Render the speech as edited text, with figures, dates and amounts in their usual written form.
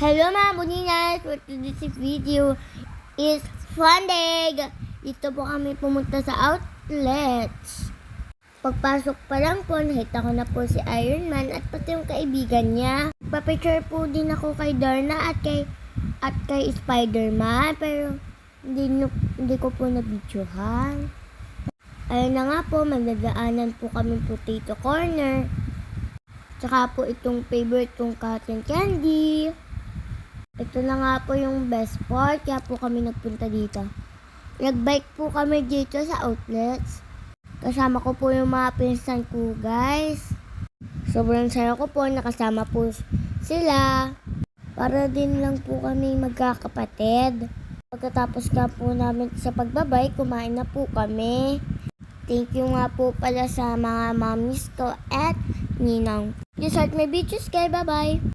Hello mga Buninas! For today's video is Funday! Dito po kami pumunta sa outlets. Pagpasok pa lang po, nakita ko na po si Iron Man at pati yung kaibigan niya. Papicture po din ako kay Darna at kay Spider-Man, pero hindi ko po na-videohan. Ayun na nga po, magdadaanan po kami potato corner. Tsaka po itong favorite kong cotton candy. Ito na nga po yung best part, kaya po kami nagpunta dito. Nagbike po kami dito sa outlets. Kasama ko po yung mga pinsan ko, guys. Sobrang saya ko po, nakasama po sila. Para din lang po kami magkakapatid. Pagkatapos nga po namin sa pagbabike, kumain na po kami. Thank you nga po pala sa mga mommies ko at ninang. Just start my videos, guys. Bye-bye!